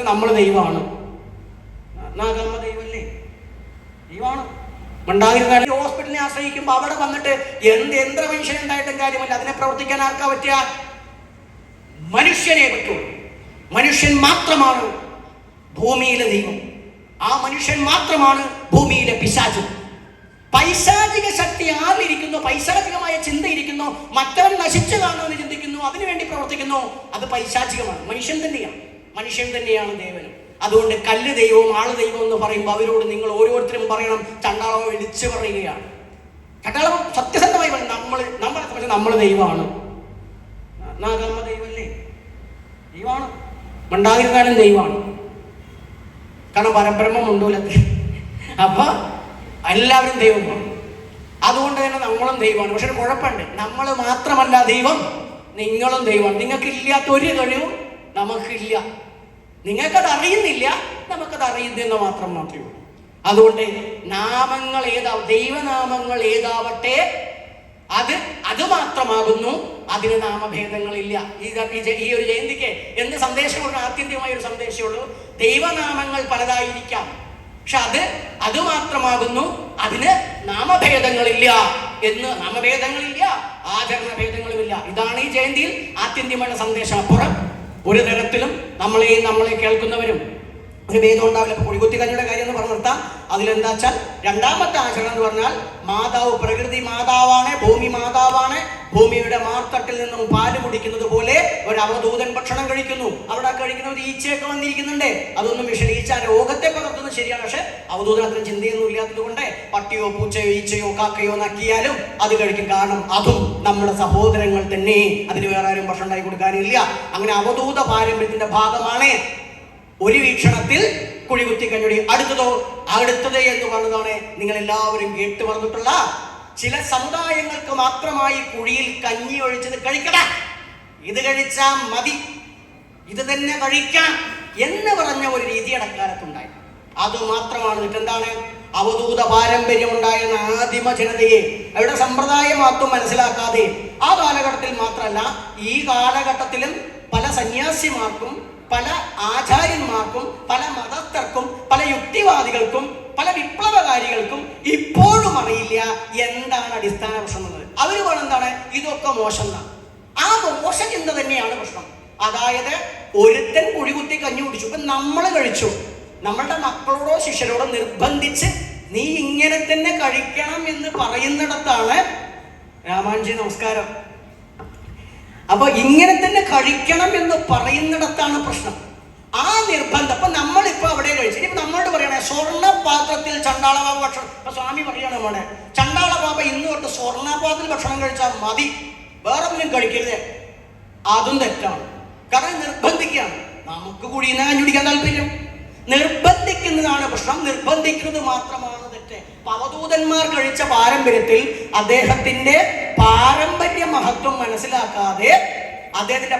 പറഞ്ഞ് നമ്മൾ ദൈവമാണ്. നാഗമ്മ ദൈവമല്ലേ? ദൈവമാണ്. മണ്ടാതിരുന്നാൽ ഹോസ്പിറ്റലിനെ ആശ്രയിക്കുമ്പോൾ അവിടെ വന്നിട്ട് എന്ത് യന്ത്രമനുഷ്യൻ ഉണ്ടായിട്ടും കാര്യമല്ല. അതിനെ പ്രവർത്തിക്കാൻ ആർക്കാ പറ്റുക? മനുഷ്യനെ പറ്റുള്ളൂ. മനുഷ്യൻ മാത്രമാണ് ഭൂമിയിലെ ദൈവം. ആ മനുഷ്യൻ മാത്രമാണ് ഭൂമിയിലെ പിശാച്. പൈശാചിക ശക്തി ആരിയിരിക്കുന്നു, പൈശാചികമായ ചിന്ത ഇരിക്കുന്നു, മറ്റവൻ നശിച്ചു കാണുമെന്ന് ചിന്തിക്കുന്നു, അതിനുവേണ്ടി പ്രവർത്തിക്കുന്നു, അത് പൈശാചികമാണ്. മനുഷ്യൻ തന്നെയാണ് ദേവനും. അതുകൊണ്ട് കല്ല് ദൈവവും ആള് ദൈവം എന്ന് പറയുമ്പോൾ അവരോട് നിങ്ങൾ ഓരോരുത്തരും പറയണം, ചണ്ടാളവ വിളിച്ചു പറയുകയാണ്. ചണ്ടാളവ സത്യസന്ധമായി പറയും, നമ്മൾ ദൈവമാണ്. നാഗമ്മ ദൈവമല്ലേ? ദൈവമാണ്. മണ്ടാതിരുന്നാലും ദൈവമാണ്. കാരണം പരബ്രഹ്മം ഉണ്ടൂലത്തെ. അപ്പൊ എല്ലാവരും ദൈവമാണ്. അതുകൊണ്ട് തന്നെ നമ്മളും ദൈവമാണ്. പക്ഷെ കുഴപ്പമുണ്ട്, നമ്മൾ മാത്രമല്ല ദൈവം, നിങ്ങളും ദൈവമാണ്. നിങ്ങൾക്കില്ലാത്ത ഒരു കഴിവും നമുക്കില്ല. നിങ്ങൾക്കത് അറിയുന്നില്ല, നമുക്കത് അറിയുന്നെന്ന് മാത്രമേ ഉള്ളൂ. അതുകൊണ്ട് നാമങ്ങൾ ദൈവനാമങ്ങൾ ഏതാവട്ടെ അത് മാത്രമാകുന്നു. അതിന് നാമഭേദങ്ങളില്ല. ഈ ഒരു ജയന്തിക്ക് എന്ത് സന്ദേശമുള്ളൂ? ആത്യന്തികമായ ഒരു സന്ദേശമുള്ളൂ. ദൈവനാമങ്ങൾ പലതായിരിക്കാം, പക്ഷെ അത് മാത്രമാകുന്നു. അതിന് നാമഭേദങ്ങളില്ല, ആചരണഭേദങ്ങളുമില്ല. ഇതാണ് ഈ ജയന്തിയിൽ ആത്യന്തികമായ സന്ദേശം. അപ്പുറം ഒരു തരത്തിലും നമ്മളെ കേൾക്കുന്നവരും ഒരു ഭേദം ഉണ്ടാവില്ല. കൊടികുത്തി കഞ്ഞിയുടെ കാര്യം എന്ന് പറഞ്ഞു നിർത്താം. അതിലെന്താ വെച്ചാൽ രണ്ടാമത്തെ ആചരണം എന്ന് പറഞ്ഞാൽ മാതാവ്, പ്രകൃതി മാതാവാണ്, ഭൂമി മാതാവാണ്. ഭൂമിയുടെ മാർത്തട്ടിൽ നിന്നും പാല് കുടിക്കുന്നത് പോലെ ഒരു അവധൂതൻ ഭക്ഷണം കഴിക്കുന്നു. അവിടെ കഴിക്കുന്ന ഒരു ഈച്ചയൊക്കെ വന്നിരിക്കുന്നുണ്ട്. അതൊന്നും ഈച്ച രോഗത്തെ പകർത്തുന്നത് ശരിയാണ്. പക്ഷെ അവധൂതൻ അത്രയും ചിന്തയൊന്നും ഇല്ലാത്തത് കൊണ്ട് പട്ടിയോ പൂച്ചയോ ഈച്ചയോ കാക്കയോ നക്കിയാലും അത് കഴിക്കും. കാരണം അതും നമ്മുടെ സഹോദരങ്ങൾ തന്നെ. അതിന് വേറെ ആരും ഭക്ഷണം ഉണ്ടാക്കി കൊടുക്കാനില്ല. അങ്ങനെ അവധൂത പാരമ്പര്യത്തിന്റെ ഭാഗമാണ് ഒരു വീക്ഷണത്തിൽ കുഴികുത്തിക്കഞ്ഞുടി. അടുത്തത് എന്ന് പറഞ്ഞതാണ് നിങ്ങൾ എല്ലാവരും കേട്ടു പറഞ്ഞിട്ടുള്ള ചില സമുദായങ്ങൾക്ക് മാത്രമായി കുഴിയിൽ കഞ്ഞി ഒഴിച്ചത് കഴിക്കട, ഇത് കഴിച്ചാ മതി, ഇത് തന്നെ കഴിക്കാം എന്ന് പറഞ്ഞ ഒരു രീതി അടക്കാലത്തുണ്ടായി. അത് മാത്രമാണ്. എന്താണ് അവധൂത പാരമ്പര്യം ഉണ്ടായിരുന്ന ആദിമ ജനതയെ അവരുടെ സമ്പ്രദായം മാത്രം മനസ്സിലാക്കാതെ ആ കാലഘട്ടത്തിൽ മാത്രമല്ല ഈ കാലഘട്ടത്തിലും പല സന്യാസിമാർക്കും പല ആചാര്യന്മാർക്കും പല മതസ്ഥർക്കും പല യുക്തിവാദികൾക്കും പല വിപ്ലവകാരികൾക്കും ഇപ്പോഴും അറിയില്ല എന്താണ് അടിസ്ഥാന പ്രശ്നം എന്നത്. അവർ എന്താണ് ഇതൊക്കെ മോശം എന്നാണ്. ആ മോശ ചിന്ത തന്നെയാണ് പ്രശ്നം. അതായത് ഒരുത്തൻ കുഴികുത്തി കഞ്ഞി കുടിച്ചു, ഇപ്പൊ നമ്മൾ കഴിച്ചു, നമ്മളുടെ മക്കളോടോ ശിഷ്യരോടോ നിർബന്ധിച്ച് നീ ഇങ്ങനെ തന്നെ കഴിക്കണം എന്ന് പറയുന്നിടത്താണ് രാമാൻജി നമസ്കാരം. അപ്പൊ ഇങ്ങനെ തന്നെ കഴിക്കണം എന്ന് പറയുന്നിടത്താണ് പ്രശ്നം. ആ നിർബന്ധം. അപ്പൊ നമ്മളിപ്പോ അവിടെ കഴിച്ചു. ഇനി നമ്മളോട് പറയണേ സ്വർണ്ണ പാത്രത്തിൽ ചണ്ടാളബാബ ഭക്ഷണം. ഇപ്പൊ സ്വാമി പറയാണ് നമ്മുടെ ചണ്ടാളബാബ ഇന്ന് തൊട്ട് സ്വർണ്ണ പാത്രത്തിൽ ഭക്ഷണം കഴിച്ചാൽ മതി, വേറെ ഒന്നും കഴിക്കരുത്. അതും തെറ്റാണ്. കാരണം നിർബന്ധിക്കുകയാണ്. നമുക്ക് കുഴിയുന്ന കഞ്ഞി കുടിക്കാൻ താല്പര്യം. നിർബന്ധിക്കുന്നതാണ് പ്രശ്നം. നിർബന്ധിക്കുന്നത് മാത്രമാണ് തെറ്റ്. അവധൂതന്മാർ കഴിച്ച പാരമ്പര്യത്തിൽ അദ്ദേഹത്തിന്റെ പാരമ്പര്യ മഹത്വം മനസ്സിലാക്കാതെ അദ്ദേഹത്തിന്റെ